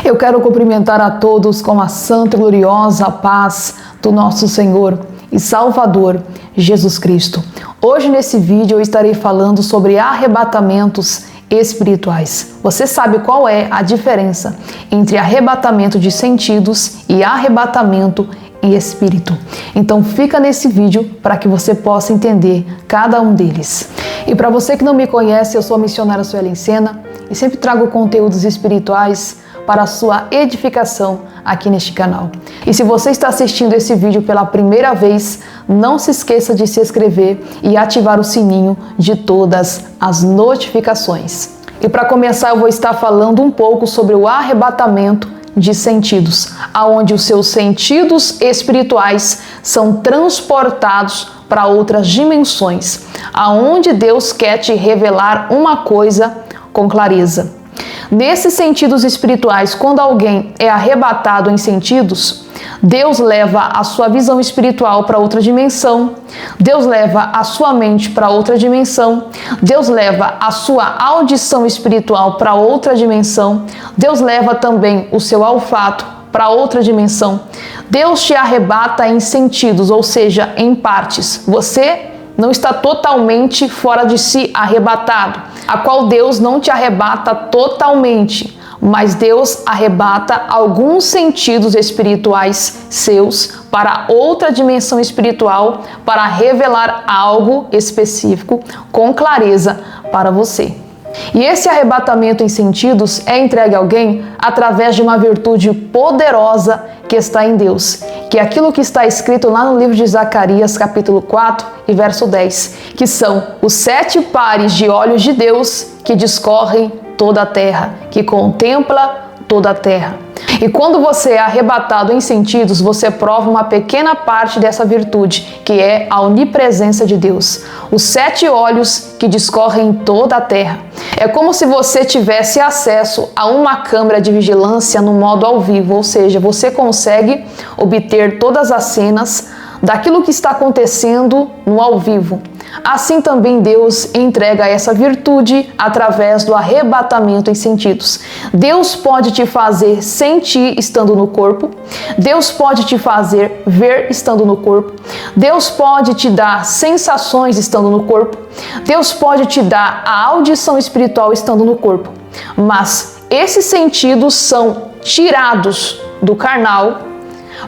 Eu quero cumprimentar a todos com a santa e gloriosa paz do nosso Senhor e Salvador, Jesus Cristo. Hoje nesse vídeo eu estarei falando sobre arrebatamentos espirituais. Você sabe qual é a diferença entre arrebatamento de sentidos e arrebatamento em espírito? Então fica nesse vídeo para que você possa entender cada um deles. E para você que não me conhece, eu sou a missionária Suelen Sena e sempre trago conteúdos espirituais para a sua edificação aqui neste canal. E se você está assistindo esse vídeo pela primeira vez, não se esqueça de se inscrever e ativar o sininho de todas as notificações. E para começar, eu vou estar falando um pouco sobre o arrebatamento de sentidos, aonde os seus sentidos espirituais são transportados para outras dimensões, aonde Deus quer te revelar uma coisa com clareza. Nesses sentidos espirituais, quando alguém é arrebatado em sentidos, Deus leva a sua visão espiritual para outra dimensão, Deus leva a sua mente para outra dimensão, Deus leva a sua audição espiritual para outra dimensão, Deus leva também o seu olfato para outra dimensão. Deus te arrebata em sentidos, ou seja, em partes. Você não está totalmente fora de si arrebatado, a qual Deus não te arrebata totalmente, mas Deus arrebata alguns sentidos espirituais seus para outra dimensão espiritual para revelar algo específico com clareza para você. E esse arrebatamento em sentidos é entregue a alguém através de uma virtude poderosa que está em Deus, que é aquilo que está escrito lá no livro de Zacarias, capítulo 4 e verso 10, que são os 7 pares de olhos de Deus que discorrem toda a terra, que contempla toda a terra. E quando você é arrebatado em sentidos, você prova uma pequena parte dessa virtude, que é a onipresença de Deus. Os 7 olhos que discorrem toda a terra. É como se você tivesse acesso a uma câmera de vigilância no modo ao vivo, ou seja, você consegue obter todas as cenas daquilo que está acontecendo no ao vivo. Assim também Deus entrega essa virtude através do arrebatamento em sentidos. Deus pode te fazer sentir estando no corpo, Deus pode te fazer ver estando no corpo, Deus pode te dar sensações estando no corpo, Deus pode te dar a audição espiritual estando no corpo. Mas esses sentidos são tirados do carnal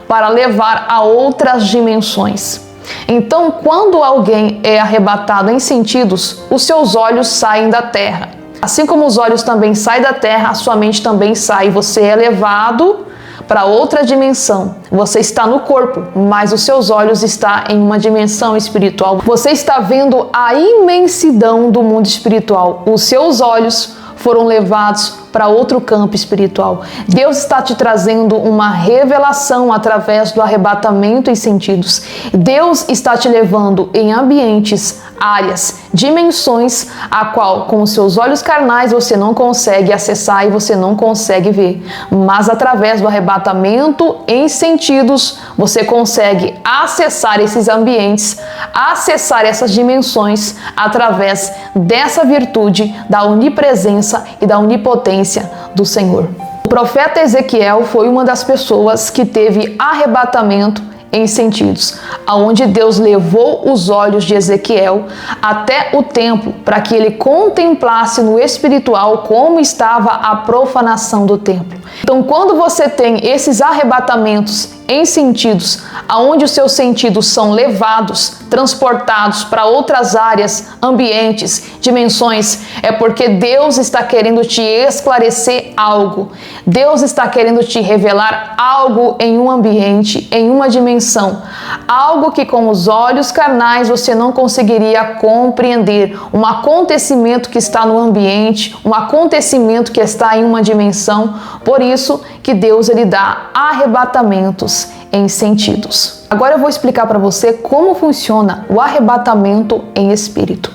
para levar a outras dimensões. Então, quando alguém é arrebatado em sentidos, os seus olhos saem da terra. Assim como os olhos também saem da terra, a sua mente também sai. Você é levado para outra dimensão. Você está no corpo, mas os seus olhos estão em uma dimensão espiritual. Você está vendo a imensidão do mundo espiritual. Os seus olhos foram levados para outro campo espiritual. Deus está te trazendo uma revelação através do arrebatamento em sentidos. Deus está te levando em ambientes, áreas, dimensões, a qual com os seus olhos carnais você não consegue acessar e você não consegue ver. Mas através do arrebatamento em sentidos, você consegue acessar esses ambientes, acessar essas dimensões através dessa virtude da onipresença e da onipotência do Senhor. O profeta Ezequiel foi uma das pessoas que teve arrebatamento em sentidos, aonde Deus levou os olhos de Ezequiel até o templo para que ele contemplasse no espiritual como estava a profanação do templo. Então, quando você tem esses arrebatamentos em sentidos, aonde os seus sentidos são levados, transportados para outras áreas, ambientes, dimensões, é porque Deus está querendo te esclarecer algo. Deus está querendo te revelar algo em um ambiente, em uma dimensão, algo que com os olhos carnais você não conseguiria compreender, um acontecimento que está no ambiente, um acontecimento que está em uma dimensão. Por isso que Deus ele dá arrebatamentos em sentidos. Agora eu vou explicar para você como funciona o arrebatamento em espírito.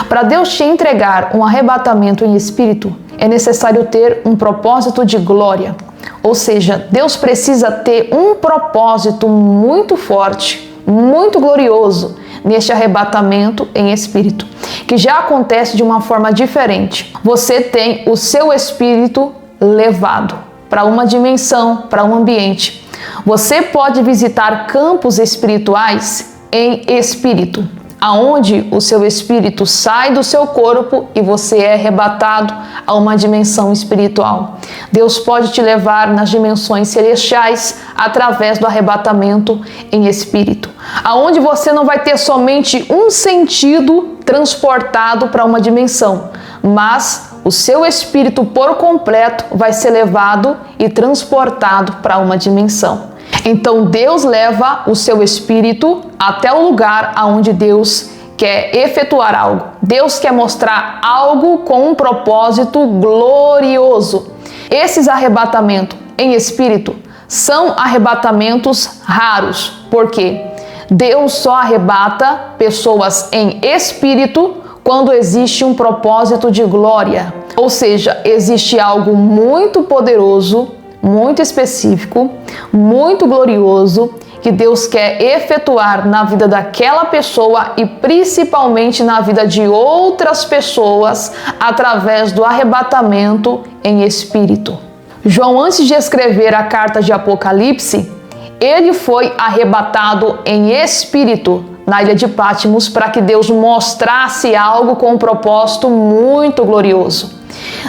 Para Deus te entregar um arrebatamento em espírito, é necessário ter um propósito de glória. Ou seja, Deus precisa ter um propósito muito forte, muito glorioso neste arrebatamento em espírito, que já acontece de uma forma diferente. Você tem o seu espírito levado. para uma dimensão, para um ambiente. Você pode visitar campos espirituais em espírito, aonde o seu espírito sai do seu corpo e você é arrebatado a uma dimensão espiritual. Deus pode te levar nas dimensões celestiais através do arrebatamento em espírito, aonde você não vai ter somente um sentido transportado para uma dimensão, mas o seu espírito por completo vai ser levado e transportado para uma dimensão. Então Deus leva o seu espírito até o lugar aonde Deus quer efetuar algo. Deus quer mostrar algo com um propósito glorioso. Esses arrebatamentos em espírito são arrebatamentos raros, porque Deus só arrebata pessoas em espírito quando existe um propósito de glória. Ou seja, existe algo muito poderoso, muito específico, muito glorioso, que Deus quer efetuar na vida daquela pessoa e principalmente na vida de outras pessoas através do arrebatamento em espírito. João, antes de escrever a carta de Apocalipse, ele foi arrebatado em espírito na ilha de Patmos para que Deus mostrasse algo com um propósito muito glorioso.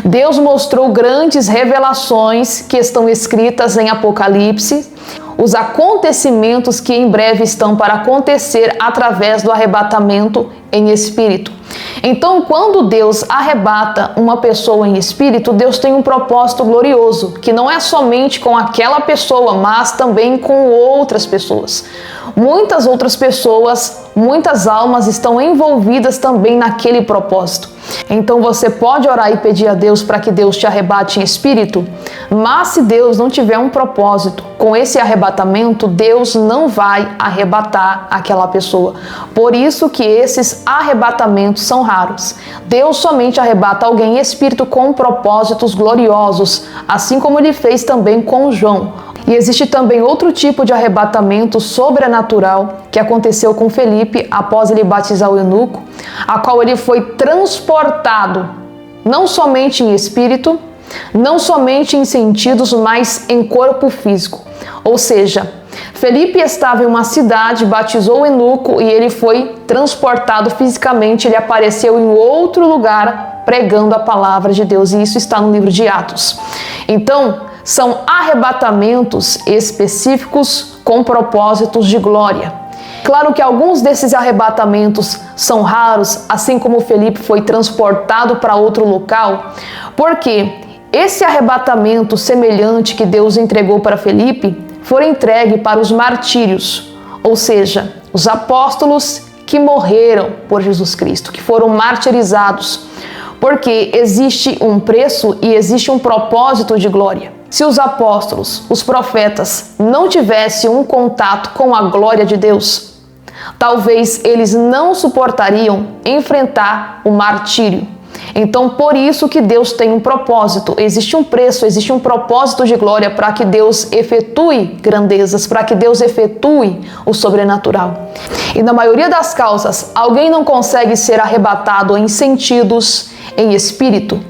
Deus mostrou grandes revelações que estão escritas em Apocalipse, os acontecimentos que em breve estão para acontecer através do arrebatamento em espírito. Então, quando Deus arrebata uma pessoa em espírito, Deus tem um propósito glorioso, que não é somente com aquela pessoa, mas também com outras pessoas. Muitas outras pessoas, muitas almas estão envolvidas também naquele propósito. Então você pode orar e pedir a Deus para que Deus te arrebate em espírito, mas se Deus não tiver um propósito com esse arrebatamento, Deus não vai arrebatar aquela pessoa. Por isso que esses arrebatamentos são raros. Deus somente arrebata alguém em espírito com propósitos gloriosos, assim como ele fez também com João. E existe também outro tipo de arrebatamento sobrenatural que aconteceu com Felipe após ele batizar o eunuco, a qual ele foi transportado, não somente em espírito, não somente em sentidos, mas em corpo físico. Ou seja, Felipe estava em uma cidade, batizou o eunuco e ele foi transportado fisicamente, ele apareceu em outro lugar pregando a palavra de Deus, e isso está no livro de Atos. Então, são arrebatamentos específicos com propósitos de glória. Claro que alguns desses arrebatamentos são raros, assim como Felipe foi transportado para outro local, porque esse arrebatamento semelhante que Deus entregou para Felipe foi entregue para os martírios, ou seja, os apóstolos que morreram por Jesus Cristo, que foram martirizados, porque existe um preço e existe um propósito de glória. Se os apóstolos, os profetas, não tivessem um contato com a glória de Deus, talvez eles não suportariam enfrentar o martírio. Então, por isso que Deus tem um propósito, existe um preço, existe um propósito de glória para que Deus efetue grandezas, para que Deus efetue o sobrenatural. E na maioria das causas, alguém não consegue ser arrebatado em sentidos, em espírito,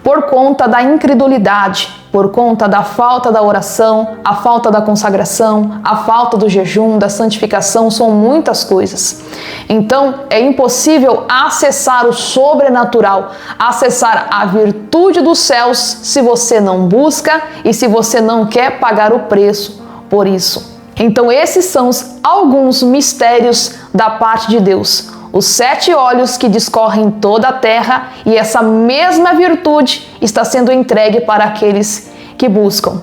por conta da incredulidade, por conta da falta da oração, a falta da consagração, a falta do jejum, da santificação, são muitas coisas. Então, é impossível acessar o sobrenatural, acessar a virtude dos céus, se você não busca e se você não quer pagar o preço por isso. Então, esses são alguns mistérios da parte de Deus. Os 7 olhos que discorrem toda a terra, e essa mesma virtude está sendo entregue para aqueles que buscam.